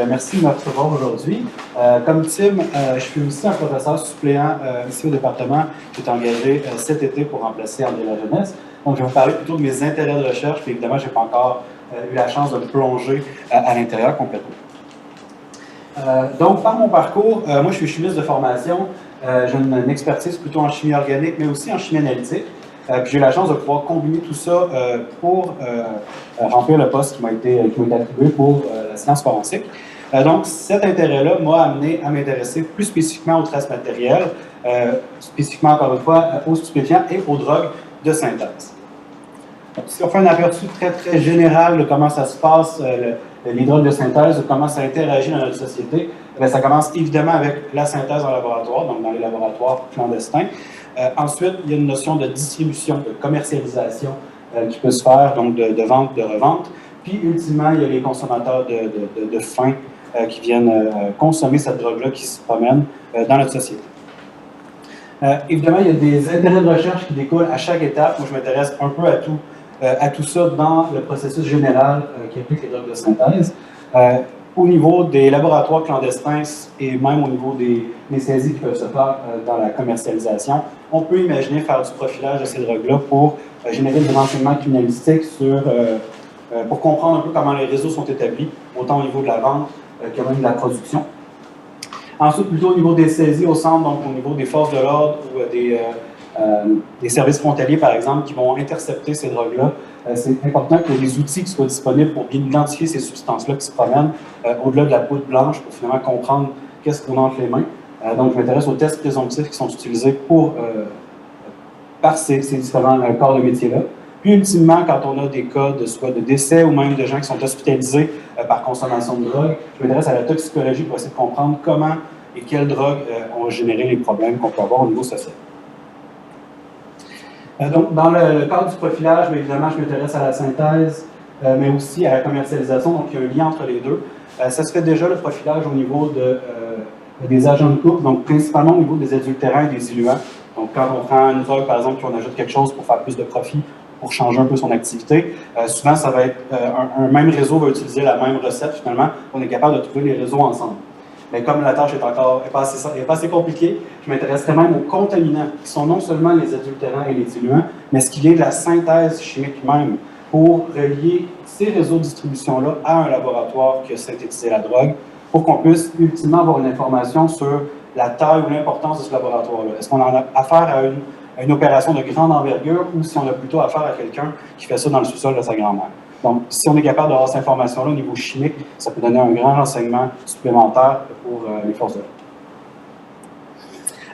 Merci de me recevoir aujourd'hui. Comme Tim, je suis aussi un professeur suppléant ici au département qui est engagé cet été pour remplacer André Lajeunesse. Donc, je vais vous parler plutôt de mes intérêts de recherche, puis évidemment, je n'ai pas encore eu la chance de me plonger à l'intérieur complètement. Par mon parcours, moi, je suis chimiste de formation. J'ai une expertise plutôt en chimie organique, mais aussi en chimie analytique. Puis j'ai eu la chance de pouvoir combiner tout ça pour remplir le poste qui m'a été attribué pour la science forensique. Donc, cet intérêt-là m'a amené à m'intéresser plus spécifiquement aux traces matérielles, spécifiquement, encore une fois, aux stupéfiants et aux drogues de synthèse. Donc, si on fait un aperçu très général de comment ça se passe, les drogues de synthèse, de comment ça interagit dans notre société, bien, ça commence évidemment avec la synthèse en laboratoire, donc dans les laboratoires clandestins. Ensuite, il y a une notion de distribution, de commercialisation qui peut se faire, donc de vente, de revente. Puis, ultimement, il y a les consommateurs de fin qui viennent consommer cette drogue-là qui se promène dans notre société. Évidemment, il y a des intérêts de recherche qui découlent à chaque étape. Moi, je m'intéresse un peu à tout ça dans le processus général qui implique les drogues de synthèse. Au niveau des laboratoires clandestins et même au niveau des saisies qui peuvent se faire dans la commercialisation, on peut imaginer faire du profilage de ces drogues-là pour générer des renseignements criminalistiques pour comprendre un peu comment les réseaux sont établis, autant au niveau de la vente que même de la production. Ensuite, plutôt au niveau des saisies au centre, donc au niveau des forces de l'ordre ou des services frontaliers, par exemple, qui vont intercepter ces drogues-là. C'est important que les outils qui soient disponibles pour bien identifier ces substances-là qui se promènent au-delà de la poudre blanche pour finalement comprendre qu'est-ce qu'on a entre les mains. Donc, je m'intéresse aux tests présomptifs qui sont utilisés par ces différents corps de métier-là. Puis, ultimement, quand on a des cas soit de décès ou même de gens qui sont hospitalisés par consommation de drogue, je m'intéresse à la toxicologie pour essayer de comprendre comment et quelles drogues ont généré les problèmes qu'on peut avoir au niveau social. Donc, dans le cadre du profilage, bien évidemment, je m'intéresse à la synthèse, mais aussi à la commercialisation, donc il y a un lien entre les deux. Ça se fait déjà le profilage au niveau des agents de couple, donc principalement au niveau des adultérants et des diluants. Donc, quand on prend une drogue, par exemple, puis on ajoute quelque chose pour faire plus de profit, pour changer un peu son activité, souvent, ça va être un même réseau va utiliser la même recette, finalement, on est capable de trouver les réseaux ensemble. Mais comme la tâche n'est pas assez compliquée, je m'intéresserai même aux contaminants, qui sont non seulement les adultérants et les diluants, mais ce qui vient de la synthèse chimique même, pour relier ces réseaux de distribution-là à un laboratoire qui a synthétisé la drogue, pour qu'on puisse ultimement avoir une information sur la taille ou l'importance de ce laboratoire-là. Est-ce qu'on a affaire à une opération de grande envergure ou si on a plutôt affaire à quelqu'un qui fait ça dans le sous-sol de sa grand-mère? Donc, si on est capable d'avoir cette information-là au niveau chimique, ça peut donner un grand renseignement supplémentaire pour les forces de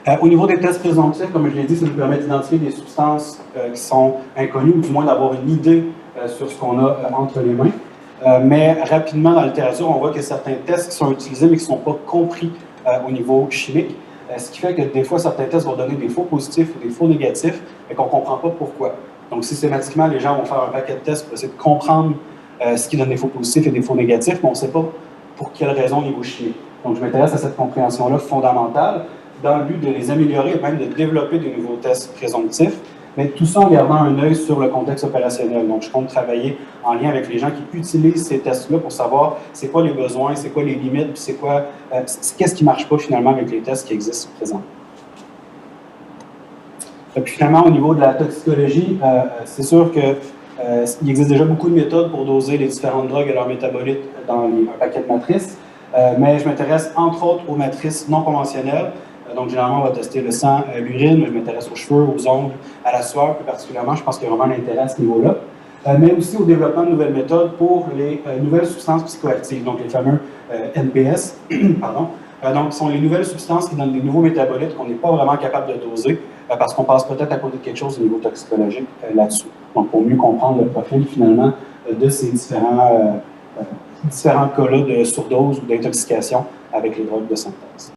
l'ordre. Au niveau des tests présomptifs, comme je l'ai dit, ça nous permet d'identifier des substances qui sont inconnues ou du moins d'avoir une idée sur ce qu'on a entre les mains. Mais rapidement, dans la littérature, on voit qu'il y a certains tests qui sont utilisés mais qui ne sont pas compris au niveau chimique. Ce qui fait que des fois, certains tests vont donner des faux positifs ou des faux négatifs, mais qu'on ne comprend pas pourquoi. Donc, systématiquement, les gens vont faire un paquet de tests pour essayer de comprendre ce qui donne des faux positifs et des faux négatifs, mais on ne sait pas pour quelle raison au niveau chimique. Donc, je m'intéresse à cette compréhension-là fondamentale dans le but de les améliorer et même de développer de nouveaux tests présomptifs, mais tout ça en gardant un œil sur le contexte opérationnel. Donc, je compte travailler en lien avec les gens qui utilisent ces tests-là pour savoir c'est quoi les besoins, c'est quoi les limites, puis qu'est-ce qui ne marche pas finalement avec les tests qui existent présentement. Puis finalement, au niveau de la toxicologie, c'est sûr qu'il existe déjà beaucoup de méthodes pour doser les différentes drogues et leurs métabolites dans un paquet de matrices, mais je m'intéresse entre autres aux matrices non conventionnelles. Donc généralement, on va tester le sang, l'urine, mais je m'intéresse aux cheveux, aux ongles, à la sueur plus particulièrement. Je pense qu'il y a vraiment l'intérêt à ce niveau-là. Mais aussi au développement de nouvelles méthodes pour les nouvelles substances psychoactives, donc les fameux NPS, pardon. Donc, ce sont les nouvelles substances qui donnent des nouveaux métabolites qu'on n'est pas vraiment capable de doser parce qu'on passe peut-être à côté de quelque chose au niveau toxicologique là-dessus. Donc, pour mieux comprendre le profil, finalement, de ces différents cas-là de surdose ou d'intoxication avec les drogues de synthèse.